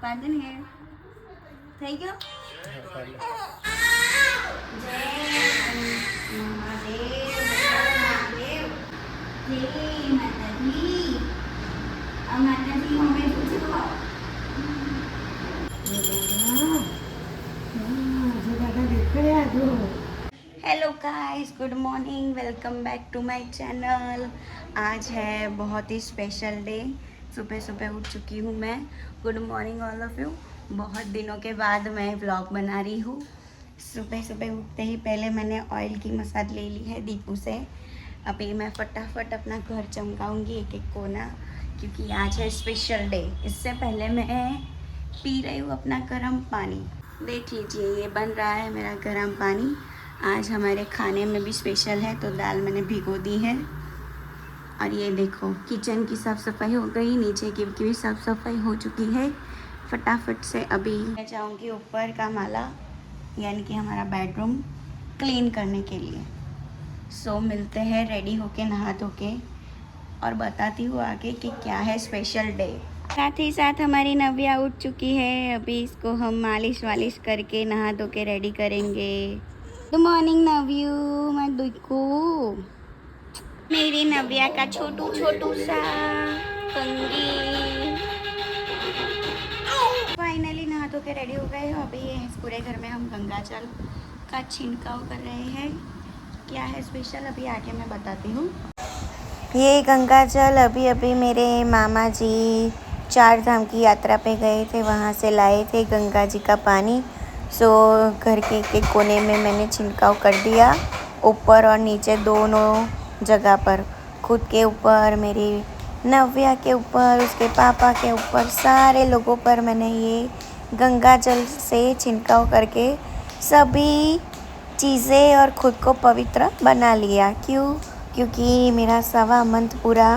પાડી ને થઈ ગયો. જય મહાદેવ જય માતાજી. આ માતાજી અમે પૂછો hello guys, good morning, welcome back to my channel. आज है बहुत ही स्पेशल डे. सुबह सुबह उठ चुकी हूँ मैं. Good morning all of you. बहुत दिनों के बाद मैं व्लॉग बना रही हूँ. सुबह सुबह उठते ही पहले मैंने ऑयल की मसाज ले ली है दीपू से. अभी मैं फटाफट अपना घर चमकाऊंगी एक एक कोना, क्योंकि आज है स्पेशल डे. इससे पहले मैं पी रही हूँ अपना गर्म पानी. देख लीजिए, ये बन रहा है मेरा गर्म पानी. आज हमारे खाने में भी स्पेशल है, तो दाल मैंने भिगो दी है. और ये देखो, किचन की साफ़ सफाई हो गई, नीचे की भी साफ़ सफाई हो चुकी है. फटाफट से अभी मैं जाऊँगी ऊपर का माला, यानी कि हमारा बेडरूम क्लीन करने के लिए. सो मिलते हैं रेडी होके, नहा धो के, और बताती हूँ आगे कि क्या है स्पेशल डे. साथ ही साथ हमारी नव्या उठ चुकी है. अभी इसको हम मालिश वालिश करके नहा धो के रेडी करेंगे. गुड मॉर्निंग नव्यू, मैं देखो मेरी नव्या का छोटू छोटू सा कंगी. फाइनली नहा धो के रेडी हो गए हो. अभी इस पूरे घर में हम गंगाजल का छिड़काव कर रहे हैं. क्या है स्पेशल अभी आके मैं बताती हूँ. ये गंगाजल अभी अभी मेरे मामा जी 4 धाम की यात्रा पे गए थे, वहाँ से लाए थे गंगा जी का पानी. सो घर के एक कोने में मैंने छिड़काव कर दिया, ऊपर और नीचे दोनों जगह पर. खुद के ऊपर, मेरी नव्या के ऊपर, उसके पापा के ऊपर, सारे लोगों पर मैंने ये गंगा जल से छिड़काव करके सभी चीज़ें और ख़ुद को पवित्र बना लिया. क्योंकि मेरा 1.25 मंथ पूरा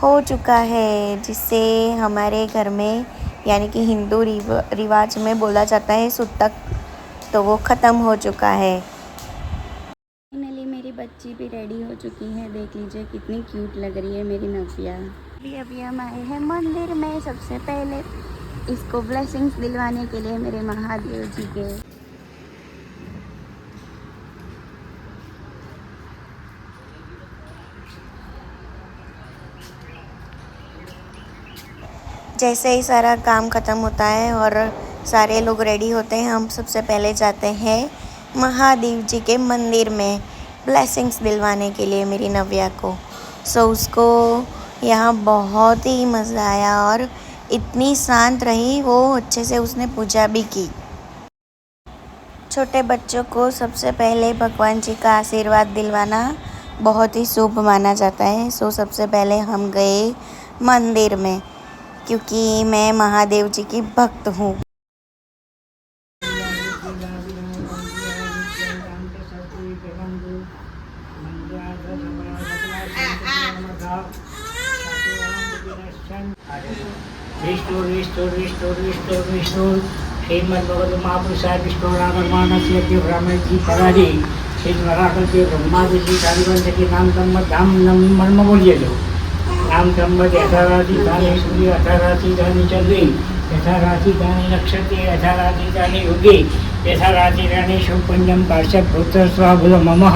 हो चुका है, जिससे हमारे घर में यानी कि हिंदू रिवाज में बोला जाता है सुतक, तो वो ख़त्म हो चुका है. फाइनली मेरी बच्ची भी रेडी हो चुकी है. देख लीजिए कितनी क्यूट लग रही है मेरी नव्या. अभी हम आए हैं मंदिर में. सबसे पहले इसको ब्लेसिंग्स दिलवाने के लिए मेरे महादेव जी के. जैसे ही सारा काम ख़त्म होता है और सारे लोग रेडी होते हैं, हम सबसे पहले जाते हैं महादेव जी के मंदिर में ब्लेसिंग्स दिलवाने के लिए मेरी नव्या को. सो उसको यहाँ बहुत ही मज़ा आया और इतनी शांत रही वो. अच्छे से उसने पूजा भी की. छोटे बच्चों को सबसे पहले भगवान जी का आशीर्वाद दिलवाना बहुत ही शुभ माना जाता है. सो सबसे पहले हम गए मंदिर में, क्योंकि मैं महादेव जी की भक्त हूँ. श्रीमद्भगवत महापुरुषाय विष्णुरागमानस्य के ब्राह्मण जी पराधी श्री मराठो के ब्रह्मा जी कालीवंश के नाम संबत धाम मर्म बोलिए लो. नाम संबत यथा राशि धानी सूर्य, यथा राशि धानी चंद्री, यथा राशि धानी नक्षत्रे, यथा राशि धानी युगे, यथा राशि धानी शुभपुंजम काश्यप पुत्र स्वाभुल ममः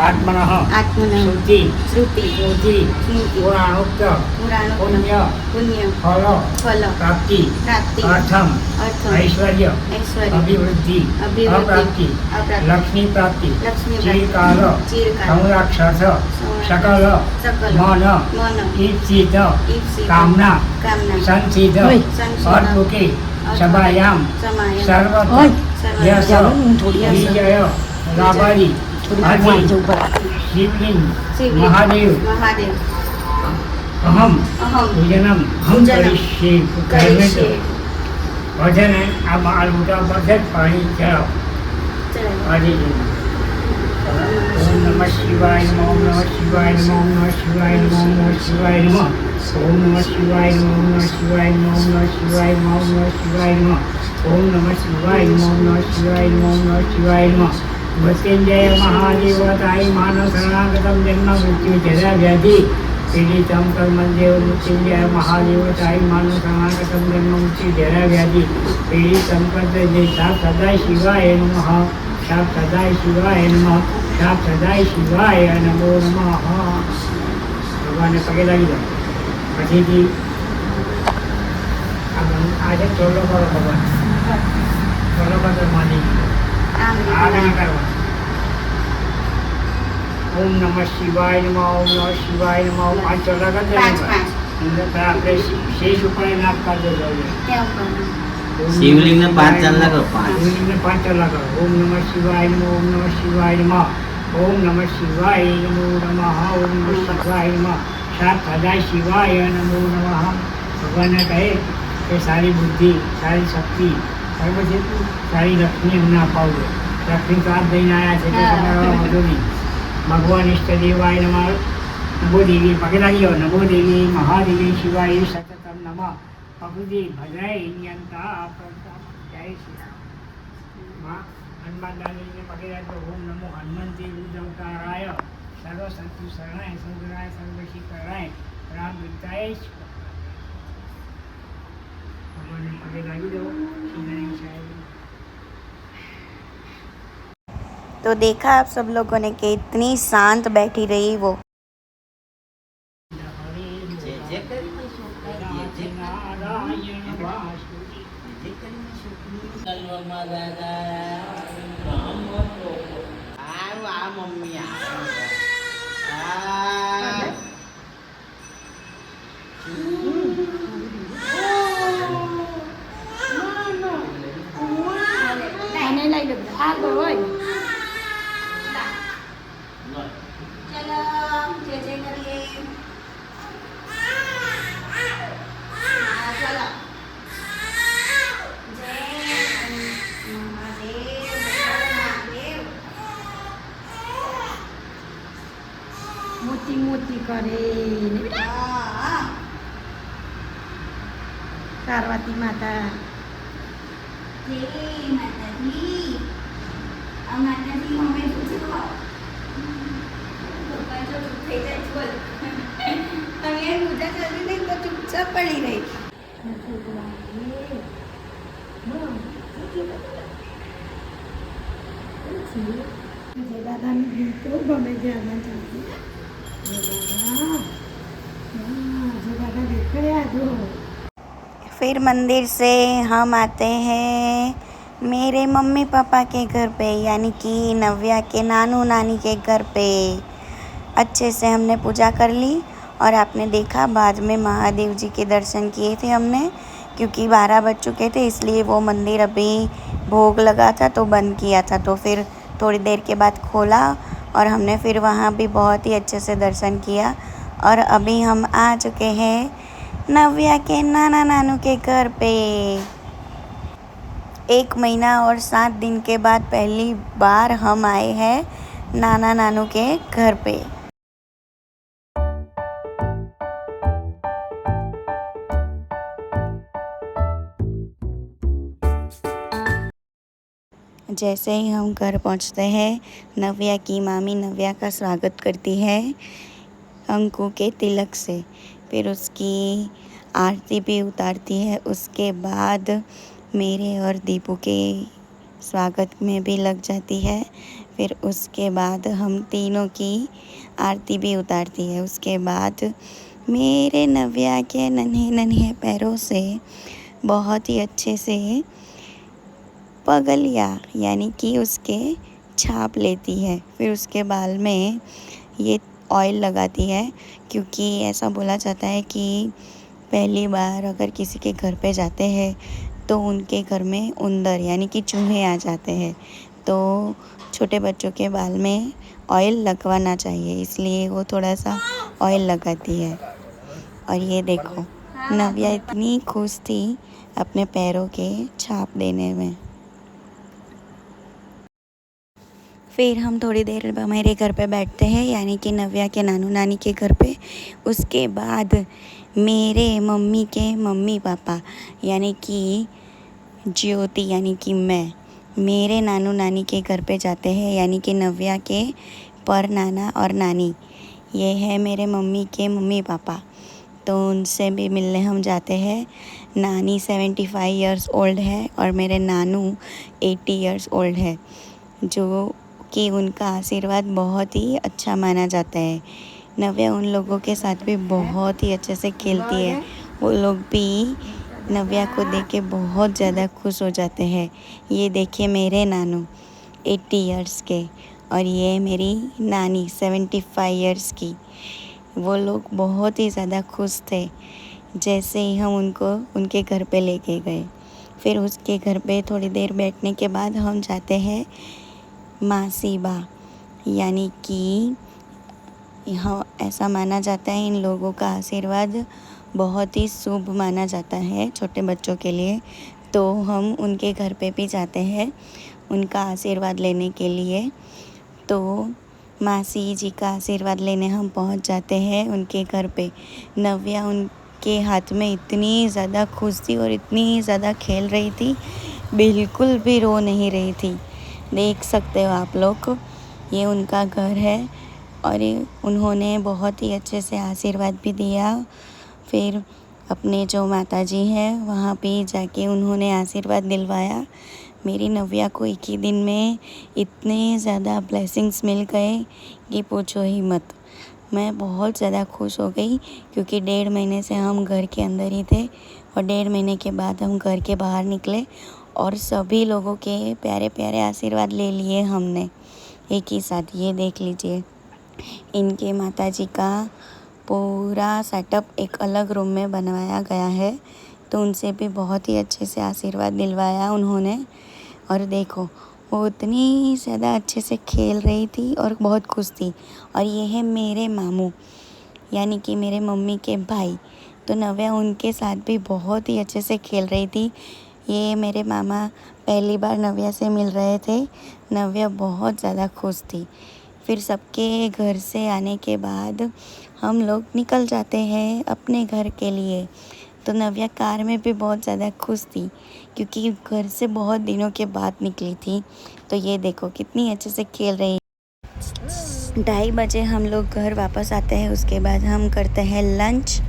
आत्मनः श्रुति स्मृति पुराणोक्त पुण्य फल प्राप्ति अर्थम ऐश्वर्य अभिवृद्धि अप्राप्ति लक्ष्मी प्राप्ति चिरकाल संरक्षस सकल मन ईप्सित कामना संसिद्ध अर्पुके सभायाम सर्वत्र यश विजय लाभारी आदि शिवलिंग महादेव अहम पूजनम हम करिष्ये. भजन है, अब आलूटा भजन पानी चढ़ाओ आदि. ओम नमः शिवाय नमः. ओम नमः शिवाय नमः. ओम नमः शिवाय नमः. ओम नमः शिवाय नमः. ओम नमः शिवाय नमः. ओम नमः शिवाय नमः. ओम नमः शिवाय नमः. ओम नमः शिवाय नमः. ओम नमः शिवाय नमः. ओम नमः शिवाय नमः. ओम नमः शिवाय नमः. मृत्युंजय महादेवताय मानव शरणागतम जन्म मृत्यु जरा व्याधि पीडितं कर्मदेव मृत्युंजय महादेवताय मानव समागतं ब्रह्ममुक्ति जरा व्याधि पीडितं कर्तव्य साप सदाय शिवाय नमः साप सदाय शिवाय नमः साप सदाय शिवाय नमो नमः भगवान पगे लगी जाओ पछीથી આજે ચોલો કરો ભગવાન ચોલો કરો માની આગળ કરવા ओम नमः शिवाय नमः ओम नमः शिवाय नमः ओम पांच चौदह कर देंगे આપણે શેષ ઉપર નાક कर दो शिवलिंग ने 5 चलना करो 5 शिवलिंग ने 5 चलना करो ओम नमः शिवाय नमः ओम नमः शिवाय नमः ओम नमः शिवाय नमो नमः ओम नमः शिवाय नमः सात सदाय शिवाय नमो नमः भगवान ने कहे कि सारी बुद्धि सारी शक्ति सारी लक्ष्मी हमने अपावे लक्ष्मी का हाथ देने आया છે તો તમારો વધુ નહીં भगवान इष्ट देवाय नमः नमो देवी पगे लगी हो नमो देवी महादेवी शिवाय सततम नमः प्रभुजी भद्राय यंता जय श्री राम माँ हनुमान दानी ने पगे लगी ओम नमो हनुमंती रुद्रवताराय सर्व शत्रु शरणाय संग्राय सर्वशी कराय राम विद्याय भगवान ने पगे लगी दो तो देखा आप सब लोगों ने कि इतनी शांत बैठी रही वो। चलो जय जय करिए चलो जय महादेव महादेव मोती मोती करे ને બેટા પાર્વતી માતા जय माता दी अब माता दी हमें पूछो जो થઈ જાય બોલ તમે પૂજા કરી નહીં તો ચૂપચાપ પડી રહી જે દાદાને ગીતો ગમે છે આમાં ચાલતી જે દાદા દેખાયા જો फिर मंदिर से हम आते हैं मेरे मम्मी पापा के घर पे यानी कि नव्या के नानू नानी के घर पे। अच्छे से हमने पूजा कर ली और आपने देखा बाद में महादेव जी के दर्शन किए थे हमने क्योंकि 12 बज चुके थे इसलिए वो मंदिर अभी भोग लगा था तो बंद किया था तो फिर थोड़ी देर के बाद खोला और हमने फिर वहाँ भी बहुत ही अच्छे से दर्शन किया और अभी हम आ चुके हैं नव्या के नाना नानू के घर पे। 1 महीना और 7 दिन के बाद पहली बार हम आए हैं नाना नानू के घर पे। जैसे ही हम घर पहुंचते हैं नव्या की मामी नव्या का स्वागत करती है अंकु के तिलक से, फिर उसकी आरती भी उतारती है। उसके बाद मेरे और दीपू के स्वागत में भी लग जाती है। फिर उसके बाद हम तीनों की आरती भी उतारती है। उसके बाद मेरे नव्या के नन्हे नन्हे पैरों से बहुत ही अच्छे से पगलिया यानी कि उसके छाप लेती है। फिर उसके बाल में ये ऑयल लगाती है क्योंकि ऐसा बोला जाता है कि पहली बार अगर किसी के घर पे जाते हैं तो उनके घर में उंदर यानी कि चूहे आ जाते हैं तो छोटे बच्चों के बाल में ऑयल लगवाना चाहिए, इसलिए वो थोड़ा सा ऑयल लगाती है। और ये देखो नव्या इतनी खुश थी अपने पैरों के छाप देने में। फिर हम थोड़ी देर मेरे घर पे बैठते हैं यानी कि नव्या के नानू नानी के घर पे। उसके बाद मेरे मम्मी के मम्मी पापा यानी कि ज्योति यानी कि मैं मेरे नानू नानी के घर पे जाते हैं यानी कि नव्या के पर नाना और नानी ये है मेरे मम्मी के मम्मी पापा, तो उनसे भी मिलने हम जाते हैं। नानी 75 इयर्स ओल्ड है और मेरे नानू 80 इयर्स ओल्ड है, जो कि उनका आशीर्वाद बहुत ही अच्छा माना जाता है। नव्या उन लोगों के साथ भी बहुत ही अच्छे से खेलती है। वो लोग भी नव्या को देख के बहुत ज़्यादा खुश हो जाते हैं। ये देखिए मेरे नानू 80 इयर्स के और ये मेरी नानी 75 इयर्स की। वो लोग बहुत ही ज़्यादा खुश थे जैसे ही हम उनको उनके घर पे लेके गए। फिर उसके घर पे थोड़ी देर बैठने के बाद हम जाते हैं मासीबा, यानी कि यहाँ ऐसा माना जाता है इन लोगों का आशीर्वाद बहुत ही शुभ माना जाता है छोटे बच्चों के लिए। तो हम उनके घर पे भी जाते हैं उनका आशीर्वाद लेने के लिए। तो मासी जी का आशीर्वाद लेने हम पहुंच जाते हैं उनके घर पे। नव्या उनके हाथ में इतनी ज़्यादा खुश थी और इतनी ज़्यादा खेल रही थी, बिल्कुल भी रो नहीं रही थी। देख सकते हो आप लोग, ये उनका घर है और उन्होंने बहुत ही अच्छे से आशीर्वाद भी दिया। फिर अपने जो माताजी हैं वहाँ पे जाके उन्होंने आशीर्वाद दिलवाया। मेरी नव्या को एक ही दिन में इतने ज़्यादा ब्लेसिंग्स मिल गए कि पूछो ही मत। मैं बहुत ज़्यादा खुश हो गई क्योंकि 1.5 महीने से हम घर के अंदर ही थे और 1.5 महीने के बाद हम घर के बाहर निकले और सभी लोगों के प्यारे प्यारे आशीर्वाद ले लिए हमने एक ही साथ। ये देख लीजिए, इनके माताजी का पूरा सेटअप एक अलग रूम में बनवाया गया है, तो उनसे भी बहुत ही अच्छे से आशीर्वाद दिलवाया उन्होंने। और देखो वो इतनी ज़्यादा अच्छे से खेल रही थी और बहुत खुश थी। और ये है मेरे मामू, यानी कि मेरे मम्मी के भाई, तो नव्या उनके साथ भी बहुत ही अच्छे से खेल रही थी। ये मेरे मामा पहली बार नव्या से मिल रहे थे। नव्या बहुत ज़्यादा खुश थी। फिर सबके घर से आने के बाद हम लोग निकल जाते हैं अपने घर के लिए। तो नव्या कार में भी बहुत ज़्यादा खुश थी क्योंकि घर से बहुत दिनों के बाद निकली थी। तो ये देखो कितनी अच्छे से खेल रही। 2:30 बजे हम लोग घर वापस आते हैं। उसके बाद हम करते हैं लंच।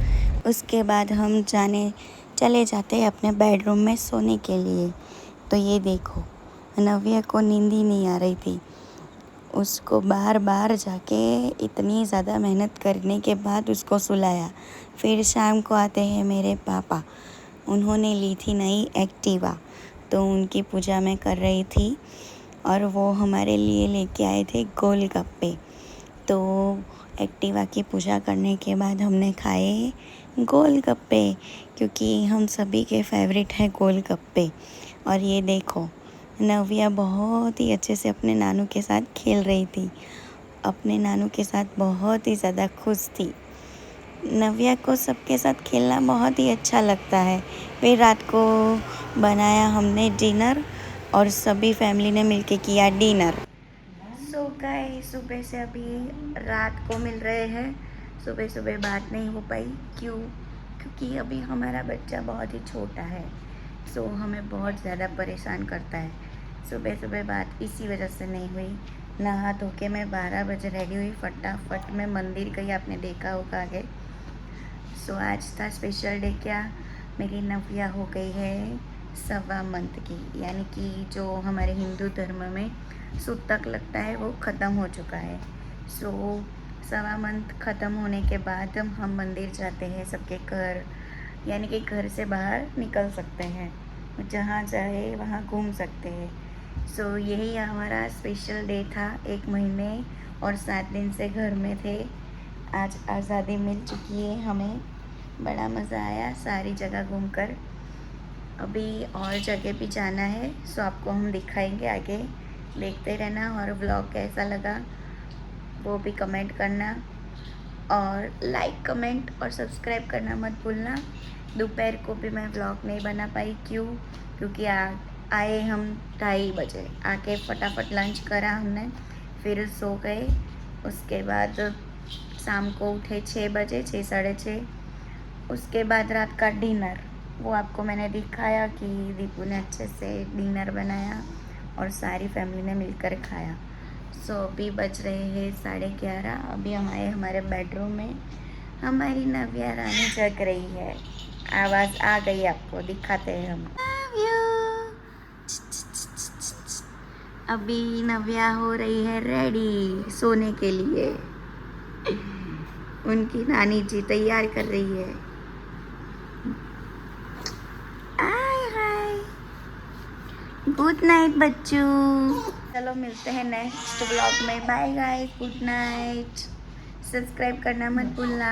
उसके बाद हम चले जाते हैं अपने बेडरूम में सोने के लिए। तो ये देखो नव्या को नींद ही नहीं आ रही थी। उसको बार बार जाके इतनी ज़्यादा मेहनत करने के बाद उसको सुलाया। फिर शाम को आते हैं मेरे पापा, उन्होंने ली थी नई एक्टिवा, तो उनकी पूजा मैं कर रही थी और वो हमारे लिए लेके आए थे गोलगप्पे। तो एक्टिवा की पूजा करने के बाद हमने खाए गोलगप्पे क्योंकि हम सभी के फेवरेट है गोलगप्पे। और ये देखो नव्या बहुत ही अच्छे से अपने नानू के साथ खेल रही थी, अपने नानू के साथ बहुत ही ज़्यादा खुश थी। नव्या को सबके साथ खेलना बहुत ही अच्छा लगता है। फिर रात को बनाया हमने डिनर और सभी फैमिली ने मिलके किया डिनर। सो गाइस, सुबह से अभी रात को मिल रहे हैं। सुबह सुबह बात नहीं हो पाई, क्योंकि अभी हमारा बच्चा बहुत ही छोटा है, सो हमें बहुत ज़्यादा परेशान करता है। सुबह सुबह बात इसी वजह से नहीं हुई। नहा धो के मैं 12 बजे रेडी हुई, फटाफट मैं मंदिर गई, आपने देखा होगा आगे। सो आज था स्पेशल डे। क्या, मेरी नव्या हो गई है 1.25 मंथ की, यानी कि जो हमारे हिंदू धर्म में सूतक लगता है वो ख़त्म हो चुका है। सो 1.25 मंथ ख़त्म होने के बाद हम मंदिर जाते हैं सबके घर, यानी कि घर से बाहर निकल सकते हैं, जहाँ चाहे वहाँ घूम सकते हैं। सो यही हमारा स्पेशल डे था। 1 महीने और 7 दिन से घर में थे। आज आज़ादी मिल चुकी है हमें, बड़ा मज़ा आया सारी जगह घूमकर। अभी और जगह भी जाना है, सो आपको हम दिखाएंगे आगे, देखते रहना। और व्लॉग कैसा लगा वो भी कमेंट करना और लाइक कमेंट और सब्सक्राइब करना मत भूलना। दोपहर को भी मैं व्लॉग नहीं बना पाई, क्योंकि आए हम 2:30 बजे, आके फटाफट लंच करा हमने, फिर सो गए। उसके बाद शाम को उठे 6 बजे, 6 साढ़े 6। उसके बाद रात का डिनर वो आपको मैंने दिखाया कि दीपू ने अच्छे से डिनर बनाया और सारी फैमिली ने मिलकर खाया। सो अभी बज रहे हैं 11:30। अभी हम आए हमारे बेडरूम में। हमारी नव्या रानी जग रही है। आवाज़ आ गई आपको, दिखाते हैं हम। अभी नव्या हो रही है रेडी सोने के लिए। उनकी नानी जी तैयार कर रही है। गुड नाइट बच्चों। चलो मिलते हैं नेक्स्ट व्लॉग में। Bye guys, good night. Subscribe करना मत भूलना।